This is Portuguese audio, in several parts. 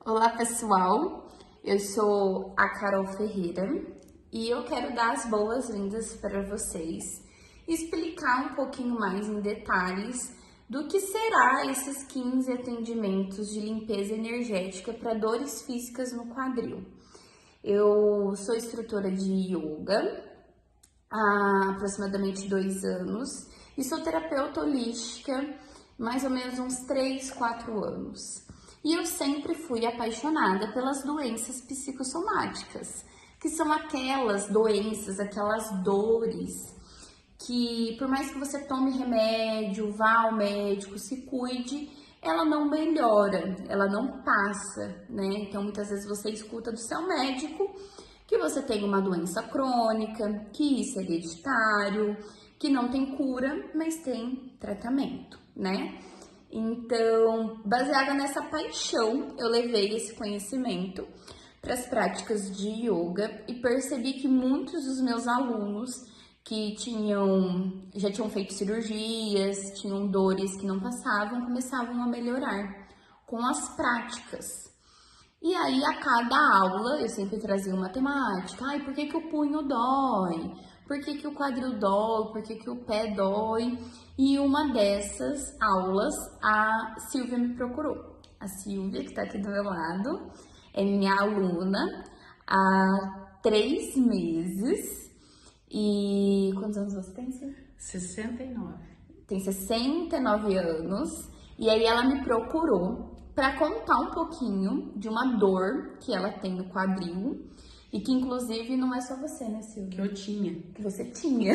Olá pessoal, eu sou a Carol Ferreira e eu quero dar as boas-vindas para vocês e explicar um pouquinho mais em detalhes do que será esses 15 atendimentos de limpeza energética para dores físicas no quadril. Eu sou instrutora de yoga há aproximadamente 2 anos e sou terapeuta holística mais ou menos uns 3, 4 anos. E eu sempre fui apaixonada pelas doenças psicossomáticas, que são aquelas doenças, aquelas dores que por mais que você tome remédio, vá ao médico, se cuide, ela não melhora, ela não passa, né? Então muitas vezes você escuta do seu médico que você tem uma doença crônica, que isso é hereditário, que não tem cura, mas tem tratamento, né? Então, baseada nessa paixão, eu levei esse conhecimento para as práticas de yoga e percebi que muitos dos meus alunos que já tinham feito cirurgias, tinham dores que não passavam, começavam a melhorar com as práticas. E aí, a cada aula, eu sempre trazia uma temática. Ai, por que que o punho dói? Por que que o quadril dói? Por que que o pé dói? E uma dessas aulas, a Silvia me procurou. A Silvia, que tá aqui do meu lado, é minha aluna há 3 meses. E quantos anos você tem, Silvia? 69. Tem 69 anos. E aí ela me procurou para contar um pouquinho de uma dor que ela tem no quadril e que inclusive não é só você, né, Silvia? Que eu tinha. Que você tinha.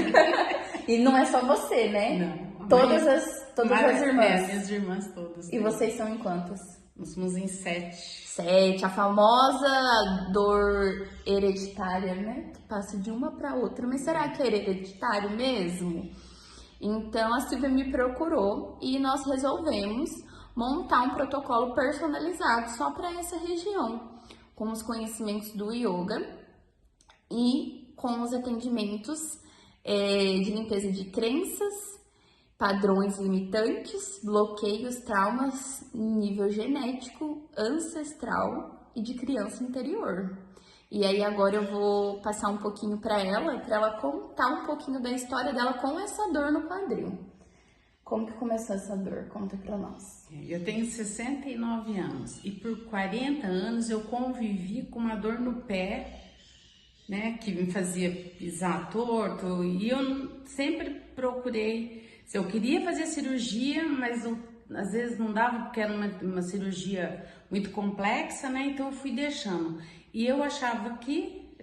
E não é só você, né? Não. Todas as irmãs. Minhas irmãs todas. E vocês são em quantas? Nós somos em 7. 7. A famosa dor hereditária, né? Que passa de uma para outra. Mas será que é hereditário mesmo? Então a Silvia me procurou e nós resolvemos montar um protocolo personalizado só para essa região, com os conhecimentos do yoga e com os atendimentos de limpeza de crenças, padrões limitantes, bloqueios, traumas, nível genético, ancestral e de criança interior. E aí agora eu vou passar um pouquinho para ela contar um pouquinho da história dela com essa dor no quadril. Como que começou essa dor? Conta pra nós. Eu tenho 69 anos e por 40 anos eu convivi com uma dor no pé, né, que me fazia pisar torto, e eu sempre procurei, se eu queria fazer cirurgia, mas às vezes não dava porque era uma cirurgia muito complexa, né, então eu fui deixando. E eu achava que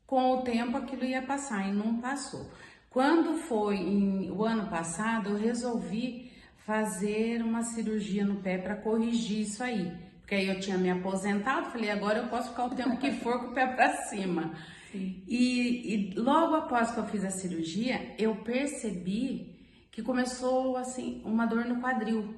com o tempo aquilo ia passar e não passou. Quando foi o ano passado, eu resolvi fazer uma cirurgia no pé para corrigir isso aí. Porque aí eu tinha me aposentado, falei, agora eu posso ficar o tempo que for com o pé para cima. E logo após que eu fiz a cirurgia, eu percebi que começou assim uma dor no quadril.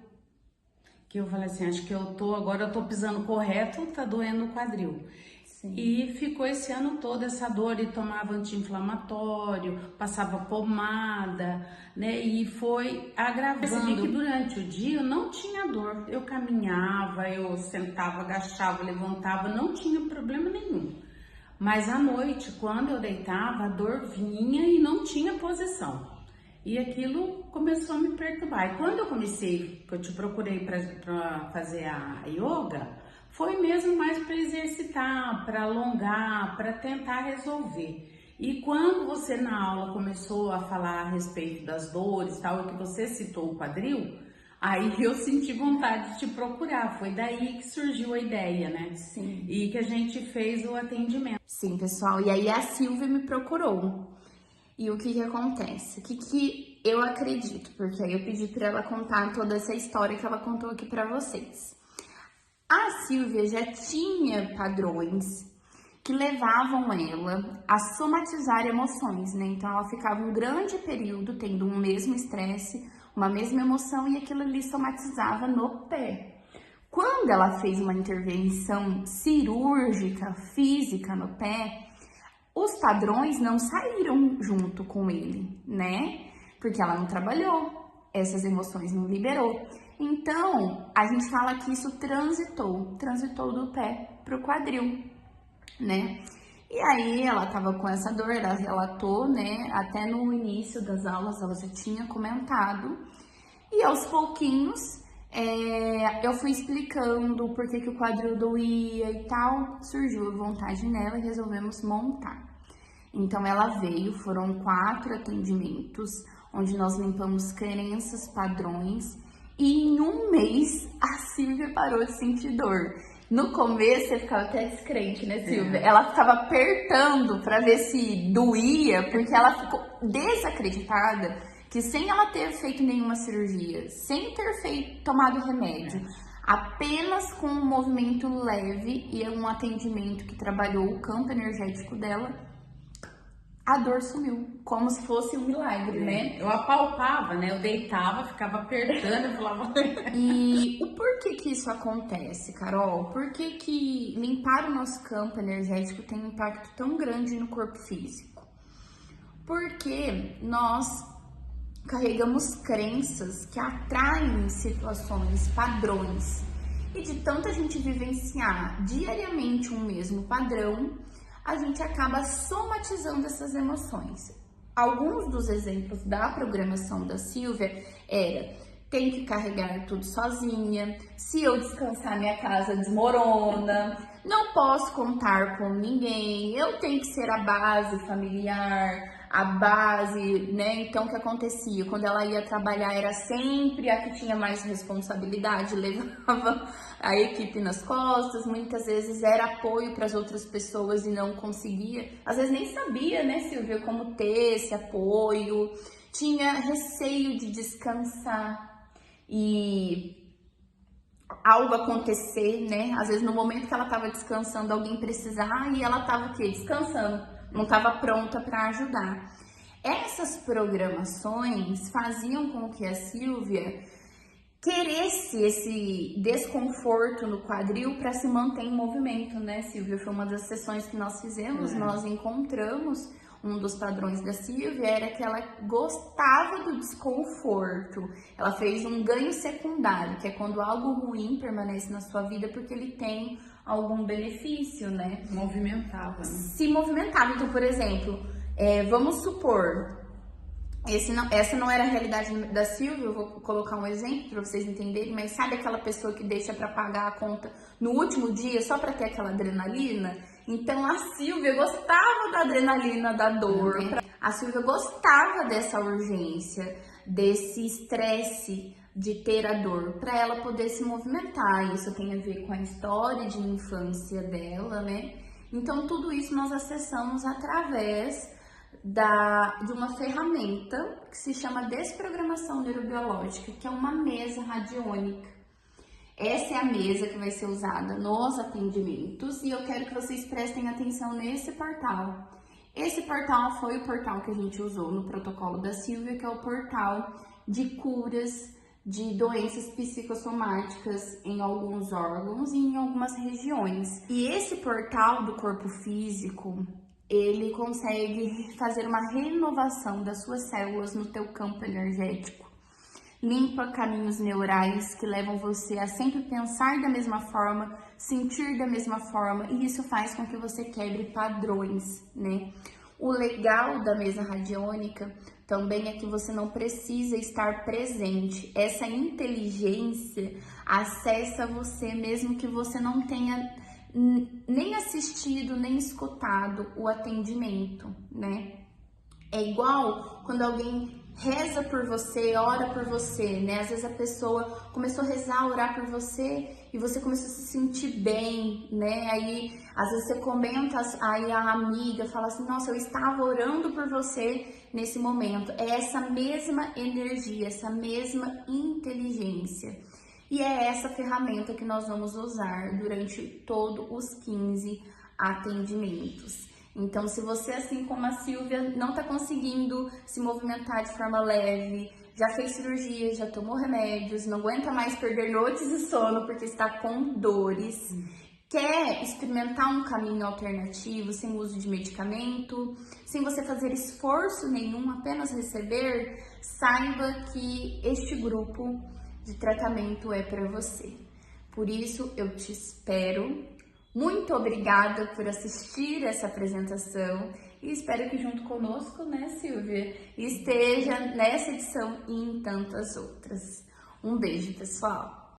Que eu falei assim, acho que agora eu tô pisando correto, tá doendo o quadril. Sim. E ficou esse ano todo essa dor, e tomava anti-inflamatório, passava pomada, né? E foi agravando. Percebi que durante o dia eu não tinha dor. Eu caminhava, eu sentava, agachava, levantava, não tinha problema nenhum. Mas à noite, quando eu deitava, a dor vinha e não tinha posição. E aquilo começou a me perturbar. E quando eu comecei, que eu te procurei para fazer a yoga, foi mesmo mais para exercitar, para alongar, para tentar resolver. E quando você na aula começou a falar a respeito das dores e tal, que você citou o quadril, aí eu senti vontade de te procurar. Foi daí que surgiu a ideia, né? Sim. E que a gente fez o atendimento. Sim, pessoal. E aí a Silvia me procurou. E o que acontece? O que eu acredito? Porque aí eu pedi para ela contar toda essa história que ela contou aqui para vocês. A Silvia já tinha padrões que levavam ela a somatizar emoções, né? Então ela ficava um grande período tendo um mesmo estresse, uma mesma emoção, e aquilo ali somatizava no pé. Quando ela fez uma intervenção cirúrgica, física no pé, os padrões não saíram junto com ele, né? Porque ela não trabalhou, essas emoções não liberou. Então, a gente fala que isso transitou do pé pro quadril, né? E aí ela tava com essa dor, ela relatou, né? Até no início das aulas ela já tinha comentado. E aos pouquinhos eu fui explicando por que o quadril doía e tal. Surgiu a vontade nela e resolvemos montar. Então ela veio, foram 4 atendimentos, onde nós limpamos crenças, padrões. E em um mês a Silvia parou de sentir dor. No começo você ficava até descrente, né, Silvia? Ela ficava apertando para ver se doía, porque ela ficou desacreditada que sem ela ter feito nenhuma cirurgia, sem ter tomado remédio, apenas com um movimento leve e um atendimento que trabalhou o campo energético dela, a dor sumiu, como se fosse um milagre, né? Eu apalpava, né? Eu deitava, ficava apertando, eu falava... E o porquê que isso acontece, Carol? Por que limpar o nosso campo energético tem um impacto tão grande no corpo físico? Porque nós carregamos crenças que atraem situações, padrões. E de tanta gente vivenciar diariamente um mesmo padrão, a gente acaba somatizando essas emoções. Alguns dos exemplos da programação da Silvia era: tem que carregar tudo sozinha, se eu descansar minha casa desmorona, não posso contar com ninguém, eu tenho que ser a base familiar, a base, né? Então, o que acontecia? Quando ela ia trabalhar, era sempre a que tinha mais responsabilidade, levava a equipe nas costas, muitas vezes era apoio para as outras pessoas e não conseguia, às vezes nem sabia, né, Silvia, como ter esse apoio, tinha receio de descansar e algo acontecer, né? Às vezes no momento que ela estava descansando, alguém precisar e ela estava o quê? Descansando, não estava pronta para ajudar. Essas programações faziam com que a Silvia queresse esse desconforto no quadril para se manter em movimento, né, Silvia? Foi uma das sessões que nós fizemos, nós encontramos um dos padrões da Silvia, era que ela gostava do desconforto. Ela fez um ganho secundário, que é quando algo ruim permanece na sua vida porque ele tem algum benefício, né? Movimentava, né? Se movimentava. Então, por exemplo, vamos supor, essa não era a realidade da Silvia, eu vou colocar um exemplo para vocês entenderem, mas sabe aquela pessoa que deixa para pagar a conta no último dia só para ter aquela adrenalina? Então a Silvia gostava da adrenalina, da dor. A Silvia gostava dessa urgência, desse estresse de ter a dor, para ela poder se movimentar. Isso tem a ver com a história de infância dela, né? Então tudo isso nós acessamos através de uma ferramenta que se chama desprogramação neurobiológica, que é uma mesa radiônica. Essa é a mesa que vai ser usada nos atendimentos e eu quero que vocês prestem atenção nesse portal. Esse portal foi o portal que a gente usou no protocolo da Silvia, que é o portal de curas de doenças psicossomáticas em alguns órgãos e em algumas regiões. E esse portal do corpo físico, ele consegue fazer uma renovação das suas células no teu campo energético. Limpa caminhos neurais que levam você a sempre pensar da mesma forma, sentir da mesma forma, e isso faz com que você quebre padrões, né? O legal da mesa radiônica também é que você não precisa estar presente. Essa inteligência acessa você mesmo que você não tenha nem assistido, nem escutado o atendimento, né? É igual quando alguém reza por você, ora por você, né? Às vezes a pessoa começou a rezar, orar por você e você começou a se sentir bem, né? Aí, às vezes você comenta, aí a amiga fala assim: nossa, eu estava orando por você nesse momento. É essa mesma energia, essa mesma inteligência. E é essa ferramenta que nós vamos usar durante todos os 15 atendimentos. Então, se você, assim como a Silvia, não está conseguindo se movimentar de forma leve, já fez cirurgia, já tomou remédios, não aguenta mais perder noites de sono porque está com dores, quer experimentar um caminho alternativo, sem uso de medicamento, sem você fazer esforço nenhum, apenas receber, saiba que este grupo de tratamento é para você. Por isso, eu te espero. Muito obrigada por assistir essa apresentação e espero que junto conosco, né, Silvia, esteja nessa edição e em tantas outras. Um beijo, pessoal!